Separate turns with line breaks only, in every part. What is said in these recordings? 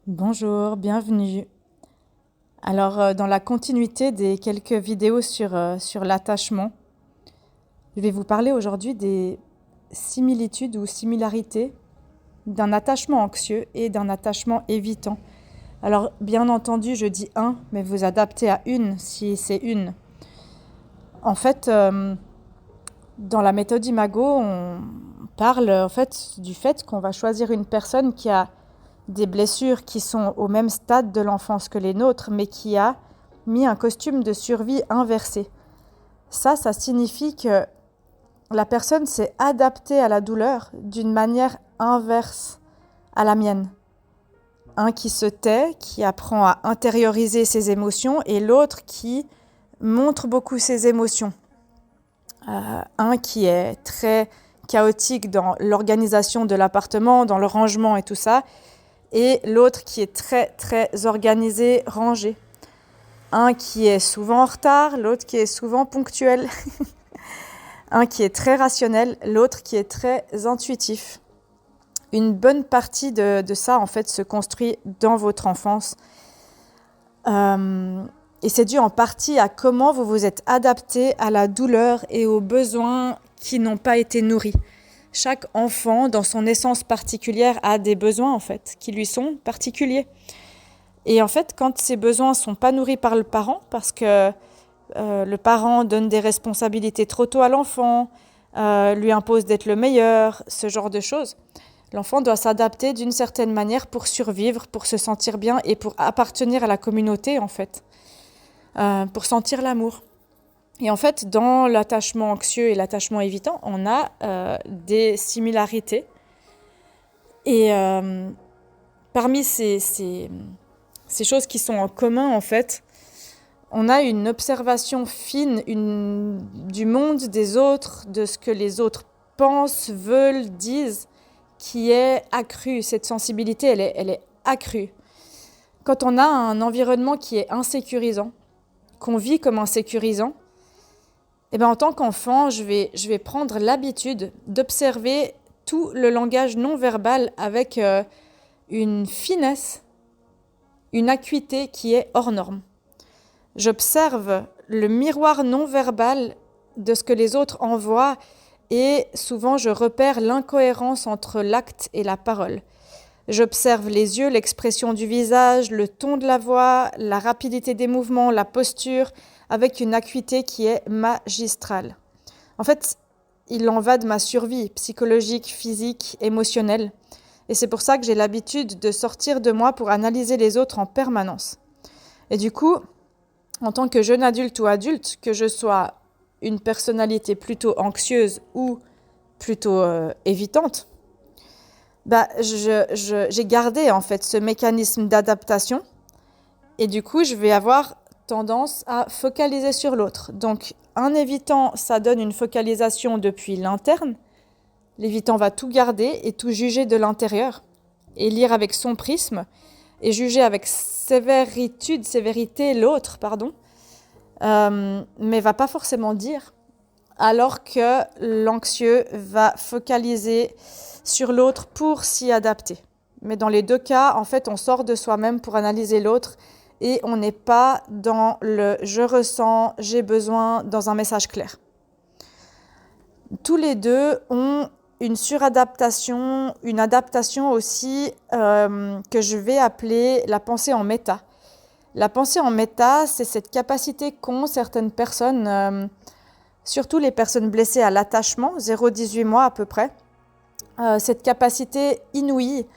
Bonjour, bienvenue. Dans la continuité des quelques vidéos sur l'attachement, je vais vous parler aujourd'hui des similitudes ou similarités d'un attachement anxieux et d'un attachement évitant. Alors, bien entendu, je dis un, mais vous adaptez à une si c'est une. En fait, dans la méthode Imago, on parle du fait qu'on va choisir une personne qui a des blessures qui sont au même stade de l'enfance que les nôtres, mais qui a mis un costume de survie inversé. Ça signifie que la personne s'est adaptée à la douleur d'une manière inverse à la mienne. Un qui se tait, qui apprend à intérioriser ses émotions, et l'autre qui montre beaucoup ses émotions. Un qui est très chaotique dans l'organisation de l'appartement, dans le rangement et tout ça, et l'autre qui est très très organisé, rangé. Un qui est souvent en retard, l'autre qui est souvent ponctuel. Un qui est très rationnel, l'autre qui est très intuitif. Une bonne partie de ça, en fait, se construit dans votre enfance. Et c'est dû en partie à comment vous vous êtes adapté à la douleur et aux besoins qui n'ont pas été nourris. Chaque enfant, dans son essence particulière, a des besoins, en fait, qui lui sont particuliers. Et en fait, quand ces besoins ne sont pas nourris par le parent, parce que le parent donne des responsabilités trop tôt à l'enfant, lui impose d'être le meilleur, ce genre de choses, l'enfant doit s'adapter d'une certaine manière pour survivre, pour se sentir bien et pour appartenir à la communauté, en fait, pour sentir l'amour. Et en fait, dans l'attachement anxieux et l'attachement évitant, on a des similarités. Et parmi ces choses qui sont en commun, en fait, on a une observation fine du monde, des autres, de ce que les autres pensent, veulent, disent, qui est accrue. Cette sensibilité, elle est accrue. Quand on a un environnement qui est insécurisant, qu'on vit comme insécurisant, eh bien, en tant qu'enfant, je vais prendre l'habitude d'observer tout le langage non verbal avec une finesse, une acuité qui est hors norme. J'observe le miroir non verbal de ce que les autres envoient et souvent je repère l'incohérence entre l'acte et la parole. J'observe les yeux, l'expression du visage, le ton de la voix, la rapidité des mouvements, la posture, avec une acuité qui est magistrale. En fait, il en va de ma survie psychologique, physique, émotionnelle. Et c'est pour ça que j'ai l'habitude de sortir de moi pour analyser les autres en permanence. Et du coup, en tant que jeune adulte ou adulte, que je sois une personnalité plutôt anxieuse ou plutôt évitante, j'ai gardé en fait ce mécanisme d'adaptation et du coup je vais avoir tendance à focaliser sur l'autre. Donc un évitant, ça donne une focalisation depuis l'interne. L'évitant va tout garder et tout juger de l'intérieur et lire avec son prisme et juger avec sévérité l'autre, mais va pas forcément dire, alors que l'anxieux va focaliser sur l'autre pour s'y adapter. Mais dans les deux cas, en fait, on sort de soi-même pour analyser l'autre et on n'est pas dans le « je ressens, j'ai besoin » dans un message clair. Tous les deux ont une suradaptation, une adaptation aussi que je vais appeler la pensée en méta. La pensée en méta, c'est cette capacité qu'ont certaines personnes, surtout les personnes blessées à l'attachement, 0-18 mois à peu près, cette capacité inouïe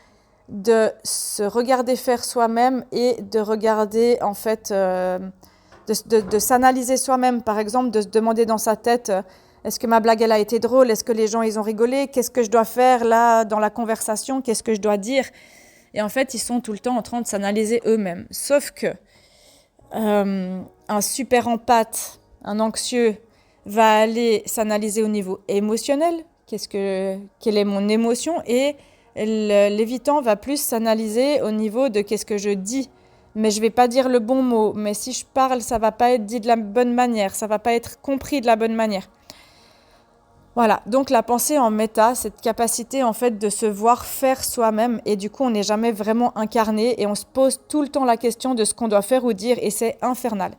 de se regarder faire soi-même et de regarder en fait, de s'analyser soi-même, par exemple, de se demander dans sa tête est-ce que ma blague elle a été drôle, est-ce que les gens ils ont rigolé, qu'est-ce que je dois faire là dans la conversation, qu'est-ce que je dois dire, et en fait ils sont tout le temps en train de s'analyser eux-mêmes. Sauf que un super empathe, un anxieux va aller s'analyser au niveau émotionnel, quelle est mon émotion, et l'évitant va plus s'analyser au niveau de qu'est-ce que je dis, mais je vais pas dire le bon mot, mais si je parle, ça va pas être dit de la bonne manière, ça va pas être compris de la bonne manière. Voilà, donc la pensée en méta, cette capacité en fait de se voir faire soi-même et du coup on n'est jamais vraiment incarné et on se pose tout le temps la question de ce qu'on doit faire ou dire et c'est infernal.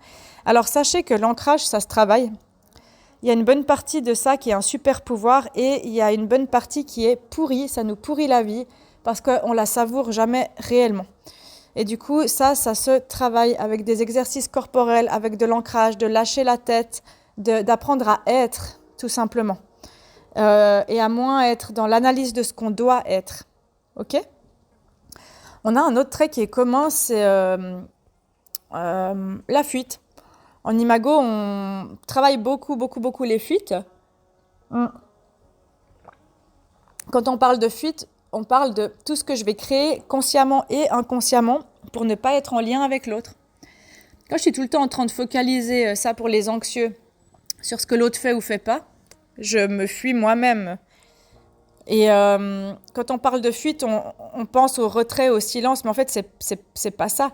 Alors sachez que l'ancrage, ça se travaille. Il y a une bonne partie de ça qui est un super pouvoir et il y a une bonne partie qui est pourrie, ça nous pourrit la vie parce qu'on la savoure jamais réellement. Et du coup, ça se travaille avec des exercices corporels, avec de l'ancrage, de lâcher la tête, d'apprendre à être, tout simplement. Et à moins être dans l'analyse de ce qu'on doit être. Ok ? On a un autre trait qui est commun, c'est la fuite. En imago, on travaille beaucoup les fuites. Quand on parle de fuite, on parle de tout ce que je vais créer consciemment et inconsciemment pour ne pas être en lien avec l'autre. Quand je suis tout le temps en train de focaliser ça pour les anxieux sur ce que l'autre fait ou fait pas, je me fuis moi-même. Et quand on parle de fuite, on pense au retrait, au silence, mais en fait, c'est pas ça.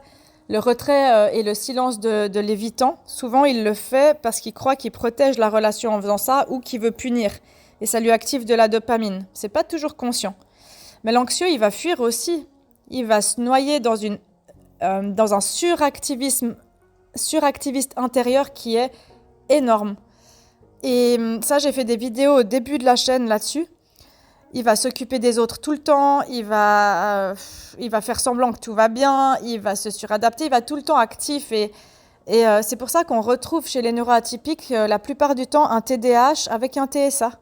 Le retrait et le silence de l'évitant, souvent il le fait parce qu'il croit qu'il protège la relation en faisant ça ou qu'il veut punir. Et ça lui active de la dopamine. C'est pas toujours conscient. Mais l'anxieux, il va fuir aussi. Il va se noyer dans un suractiviste intérieur qui est énorme. Et ça, j'ai fait des vidéos au début de la chaîne là-dessus. Il va s'occuper des autres tout le temps, il va faire semblant que tout va bien, il va se suradapter, il va tout le temps actif. Et c'est pour ça qu'on retrouve chez les neuroatypiques la plupart du temps un TDAH avec un TSA.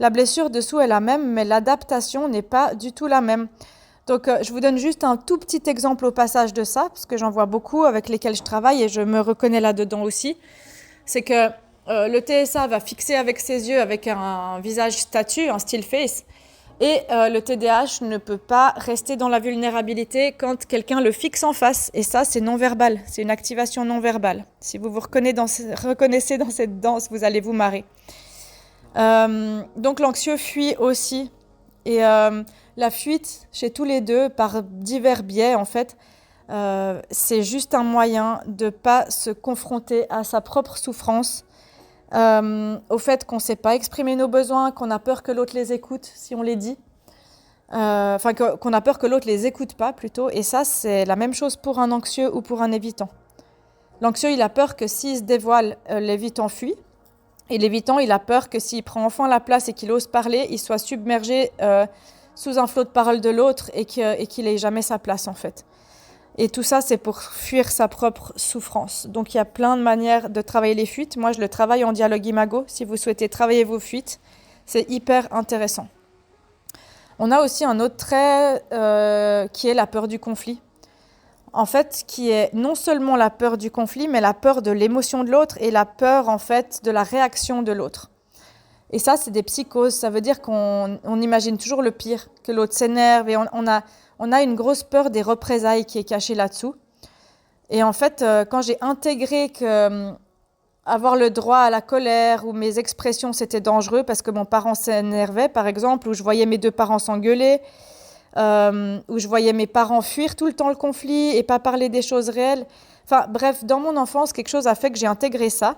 La blessure dessous est la même, mais l'adaptation n'est pas du tout la même. Donc, je vous donne juste un tout petit exemple au passage de ça, parce que j'en vois beaucoup avec lesquels je travaille et je me reconnais là-dedans aussi. C'est que le TSA va fixer avec ses yeux, avec un visage statue, un still face, et le TDAH ne peut pas rester dans la vulnérabilité quand quelqu'un le fixe en face. Et ça, c'est non-verbal, c'est une activation non-verbale. Si vous vous reconnaissez dans cette danse, vous allez vous marrer. Donc l'anxieux fuit aussi. Et la fuite, chez tous les deux, par divers biais, en fait, c'est juste un moyen de ne pas se confronter à sa propre souffrance, au fait qu'on ne sait pas exprimer nos besoins, qu'on a peur que l'autre les écoute si on les dit. Qu'on a peur que l'autre les écoute pas, plutôt. Et ça, c'est la même chose pour un anxieux ou pour un évitant. L'anxieux, il a peur que s'il se dévoile, l'évitant fuit. Et l'évitant, il a peur que s'il prend enfin la place et qu'il ose parler, il soit submergé sous un flot de paroles de l'autre et qu'il n'ait jamais sa place, en fait. Et tout ça, c'est pour fuir sa propre souffrance. Donc, il y a plein de manières de travailler les fuites. Moi, je le travaille en dialogue imago. Si vous souhaitez travailler vos fuites, c'est hyper intéressant. On a aussi un autre trait qui est la peur du conflit. En fait, qui est non seulement la peur du conflit, mais la peur de l'émotion de l'autre et la peur, en fait, de la réaction de l'autre. Et ça, c'est des psychoses. Ça veut dire qu'on imagine toujours le pire, que l'autre s'énerve. Et on a une grosse peur des représailles qui est cachée là-dessous. Et en fait, quand j'ai intégré que avoir le droit à la colère ou mes expressions, c'était dangereux parce que mon parent s'énervait, par exemple, ou je voyais mes deux parents s'engueuler, où je voyais mes parents fuir tout le temps le conflit et pas parler des choses réelles. Enfin, bref, dans mon enfance, quelque chose a fait que j'ai intégré ça.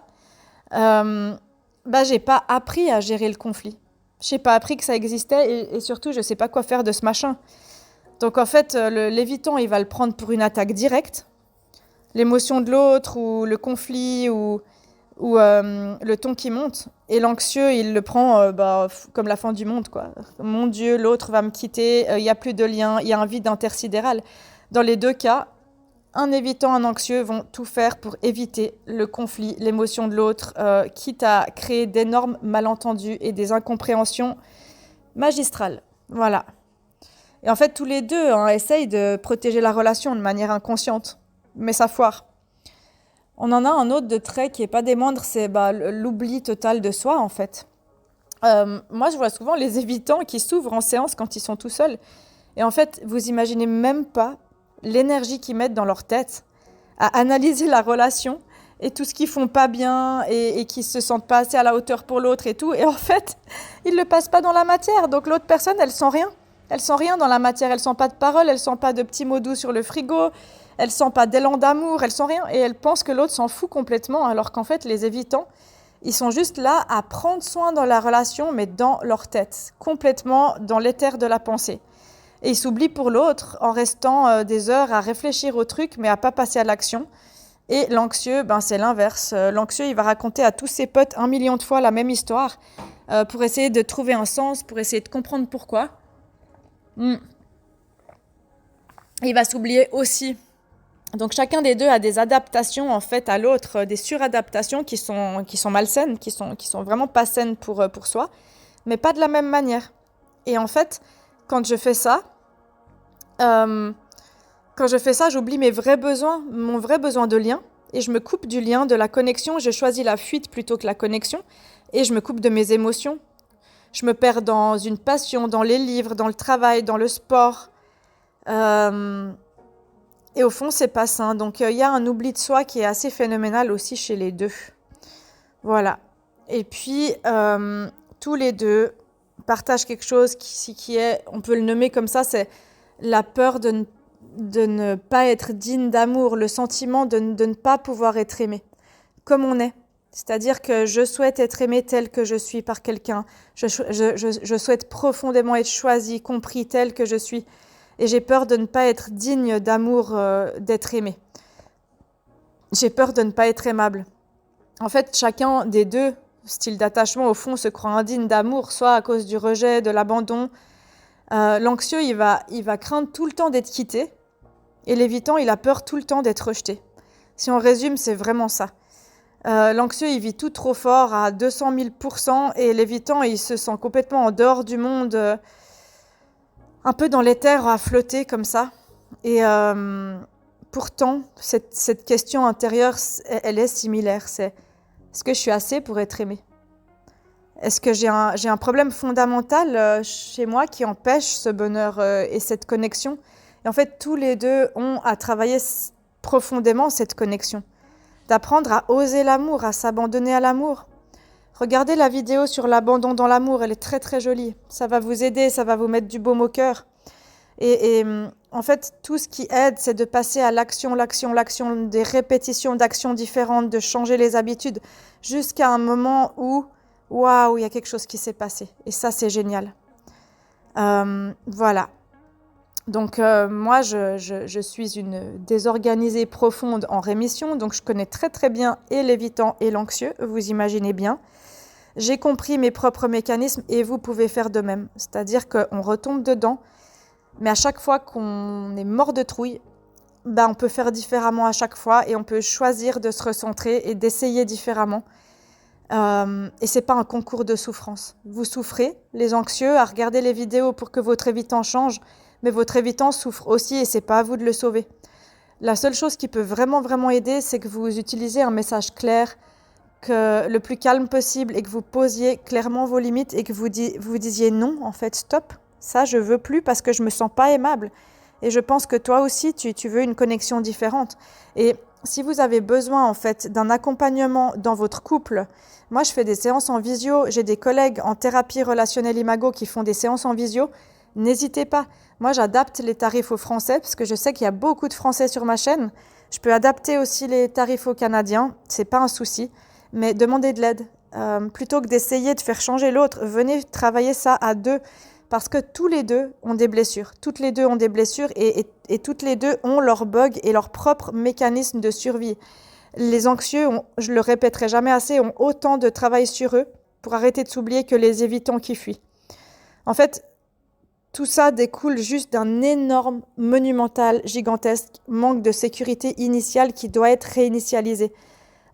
J'ai pas appris à gérer le conflit. J'ai pas appris que ça existait et surtout, je sais pas quoi faire de ce machin. Donc en fait, l'évitant, il va le prendre pour une attaque directe. L'émotion de l'autre ou le conflit ou le ton qui monte. Et l'anxieux, il le prend comme la fin du monde, quoi. Mon Dieu, l'autre va me quitter, il n'y a plus de lien, il y a un vide intersidéral. Dans les deux cas, un évitant, un anxieux vont tout faire pour éviter le conflit, l'émotion de l'autre, quitte à créer d'énormes malentendus et des incompréhensions magistrales. Voilà. Et en fait, tous les deux essayent de protéger la relation de manière inconsciente, mais ça foire. On en a un autre de trait qui n'est pas des moindres, c'est l'oubli total de soi, en fait. Moi, je vois souvent les évitants qui s'ouvrent en séance quand ils sont tout seuls. Et en fait, vous imaginez même pas l'énergie qu'ils mettent dans leur tête à analyser la relation et tout ce qu'ils font pas bien et qui se sentent pas assez à la hauteur pour l'autre et tout. Et en fait, ils le passent pas dans la matière. Donc l'autre personne, elle sent rien. Elle sent rien dans la matière. Elle sent pas de paroles, elle sent pas de petits mots doux sur le frigo. Elle sent pas d'élan d'amour, elle sent rien. Et elle pense que l'autre s'en fout complètement, alors qu'en fait, les évitants, Ils sont juste là à prendre soin dans la relation, mais dans leur tête, complètement dans l'éther de la pensée. Et ils s'oublient pour l'autre en restant des heures à réfléchir au truc, mais à pas passer à l'action. Et l'anxieux, c'est l'inverse. L'anxieux, il va raconter à tous ses potes 1 million de fois la même histoire pour essayer de trouver un sens, pour essayer de comprendre pourquoi. Il va s'oublier aussi. Donc chacun des deux a des adaptations en fait à l'autre, des suradaptations qui sont malsaines, qui sont vraiment pas saines pour soi, mais pas de la même manière. Et en fait, quand je fais ça, j'oublie mes vrais besoins, mon vrai besoin de lien, et je me coupe du lien, de la connexion. Je choisis la fuite plutôt que la connexion, et je me coupe de mes émotions. Je me perds dans une passion, dans les livres, dans le travail, dans le sport. Et au fond, c'est pas sain. Donc, il y a un oubli de soi qui est assez phénoménal aussi chez les deux. Voilà. Et puis, tous les deux partagent quelque chose qui est, on peut le nommer comme ça, c'est la peur de ne pas être digne d'amour, le sentiment de ne pas pouvoir être aimé, comme on est. C'est-à-dire que je souhaite être aimé tel que je suis par quelqu'un. Je souhaite profondément être choisi, compris tel que je suis. Et j'ai peur de ne pas être digne d'amour, d'être aimé. J'ai peur de ne pas être aimable. En fait, chacun des deux styles d'attachement, au fond, se croit indigne d'amour, soit à cause du rejet, de l'abandon. L'anxieux, il va craindre tout le temps d'être quitté. Et l'évitant, il a peur tout le temps d'être rejeté. Si on résume, c'est vraiment ça. L'anxieux, il vit tout trop fort à 200 000%, et l'évitant, il se sent complètement en dehors du monde, un peu dans l'éther, à flotter comme ça. Et pourtant, cette question intérieure, elle est similaire. C'est: est-ce que je suis assez pour être aimée ? Est-ce que j'ai un problème fondamental chez moi qui empêche ce bonheur et cette connexion ? Et en fait, tous les deux ont à travailler profondément cette connexion. D'apprendre à oser l'amour, à s'abandonner à l'amour. Regardez la vidéo sur l'abandon dans l'amour, elle est très très jolie. Ça va vous aider, ça va vous mettre du baume au cœur. Et en fait, tout ce qui aide, c'est de passer à l'action, des répétitions d'actions différentes, de changer les habitudes, jusqu'à un moment où, waouh, il y a quelque chose qui s'est passé. Et ça, c'est génial. Voilà. Donc moi, je suis une désorganisée profonde en rémission, donc je connais très très bien et l'évitant et l'anxieux, vous imaginez bien. J'ai compris mes propres mécanismes et vous pouvez faire de même. C'est-à-dire qu'on retombe dedans, mais à chaque fois qu'on est mort de trouille, on peut faire différemment à chaque fois et on peut choisir de se recentrer et d'essayer différemment. Et c'est pas un concours de souffrance. Vous souffrez, les anxieux, à regarder les vidéos pour que votre évitant change, mais votre évitant souffre aussi et c'est pas à vous de le sauver. La seule chose qui peut vraiment vraiment aider, c'est que vous utilisez un message clair, que le plus calme possible et que vous posiez clairement vos limites et que vous disiez non, en fait, stop, ça je veux plus parce que je me sens pas aimable. Et je pense que toi aussi, tu veux une connexion différente. Et si vous avez besoin en fait d'un accompagnement dans votre couple, moi je fais des séances en visio, j'ai des collègues en thérapie relationnelle imago qui font des séances en visio, n'hésitez pas. Moi j'adapte les tarifs aux Français parce que je sais qu'il y a beaucoup de Français sur ma chaîne. Je peux adapter aussi les tarifs aux Canadiens, c'est pas un souci. Mais demandez de l'aide. Plutôt que d'essayer de faire changer l'autre, venez travailler ça à deux. Parce que tous les deux ont des blessures. Toutes les deux ont des blessures et toutes les deux ont leurs bugs et leurs propres mécanismes de survie. Les anxieux, je le répéterai jamais assez, ont autant de travail sur eux pour arrêter de s'oublier que les évitants qui fuient. En fait, tout ça découle juste d'un énorme, monumental, gigantesque manque de sécurité initiale qui doit être réinitialisé,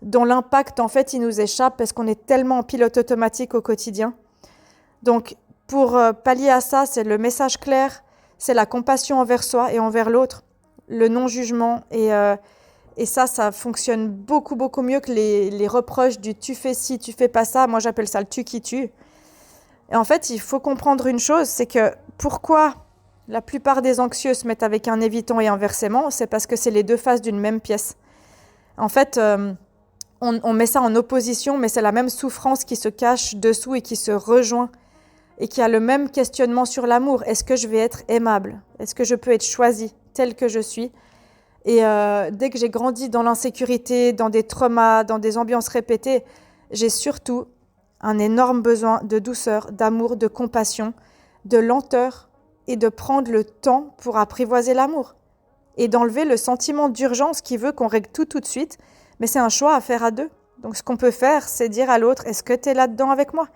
dont l'impact, en fait, il nous échappe parce qu'on est tellement en pilote automatique au quotidien. Donc, pour pallier à ça, c'est le message clair, c'est la compassion envers soi et envers l'autre, le non-jugement. Et ça fonctionne beaucoup, beaucoup mieux que les reproches du « tu fais ci, tu fais pas ça ». Moi, j'appelle ça le « tu qui tue ». Et en fait, il faut comprendre une chose, c'est que pourquoi la plupart des anxieux se mettent avec un évitant et inversement, c'est parce que c'est les deux faces d'une même pièce. En fait, on met ça en opposition, mais c'est la même souffrance qui se cache dessous et qui se rejoint et qui a le même questionnement sur l'amour. Est-ce que je vais être aimable ? Est-ce que je peux être choisie telle que je suis ? Et dès que j'ai grandi dans l'insécurité, dans des traumas, dans des ambiances répétées, J'ai surtout un énorme besoin de douceur, d'amour, de compassion, de lenteur et de prendre le temps pour apprivoiser l'amour et d'enlever le sentiment d'urgence qui veut qu'on règle tout de suite, mais c'est un choix à faire à deux. Donc ce qu'on peut faire, c'est dire à l'autre, est-ce que tu es là-dedans avec moi?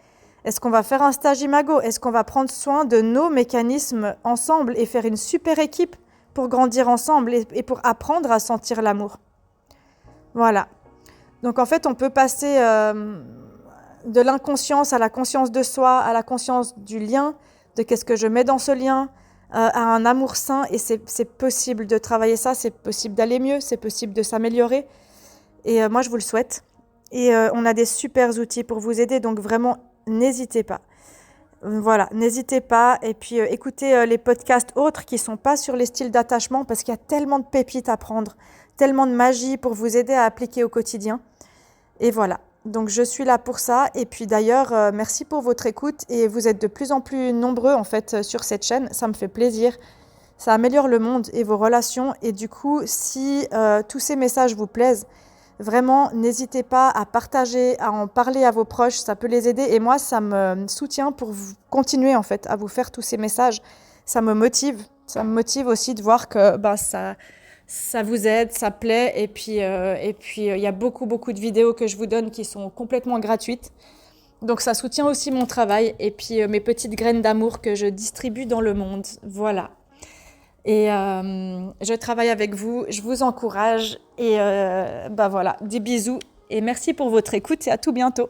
Est-ce qu'on va faire un stage imago? Est-ce qu'on va prendre soin de nos mécanismes ensemble et faire une super équipe pour grandir ensemble et pour apprendre à sentir l'amour? Voilà. Donc en fait, on peut passer de l'inconscience à la conscience de soi, à la conscience du lien, de qu'est-ce que je mets dans ce lien, à un amour sain. Et c'est possible de travailler ça, c'est possible d'aller mieux, c'est possible de s'améliorer. Et moi, je vous le souhaite. Et on a des super outils pour vous aider, donc vraiment, n'hésitez pas. Voilà, n'hésitez pas. Et puis, écoutez les podcasts autres qui ne sont pas sur les styles d'attachement parce qu'il y a tellement de pépites à prendre, tellement de magie pour vous aider à appliquer au quotidien. Et voilà, donc je suis là pour ça. Et puis d'ailleurs, merci pour votre écoute. Et vous êtes de plus en plus nombreux en fait sur cette chaîne. Ça me fait plaisir. Ça améliore le monde et vos relations. Et du coup, si tous ces messages vous plaisent, vraiment, n'hésitez pas à partager, à en parler à vos proches. Ça peut les aider. Et moi, ça me soutient pour vous continuer en fait à vous faire tous ces messages. Ça me motive. Ça me motive aussi de voir que ça vous aide, ça plaît. Et puis, il y a beaucoup de vidéos que je vous donne qui sont complètement gratuites. Donc, ça soutient aussi mon travail et puis mes petites graines d'amour que je distribue dans le monde. Voilà. Et je travaille avec vous, je vous encourage. Et voilà, des bisous. Et merci pour votre écoute et à tout bientôt.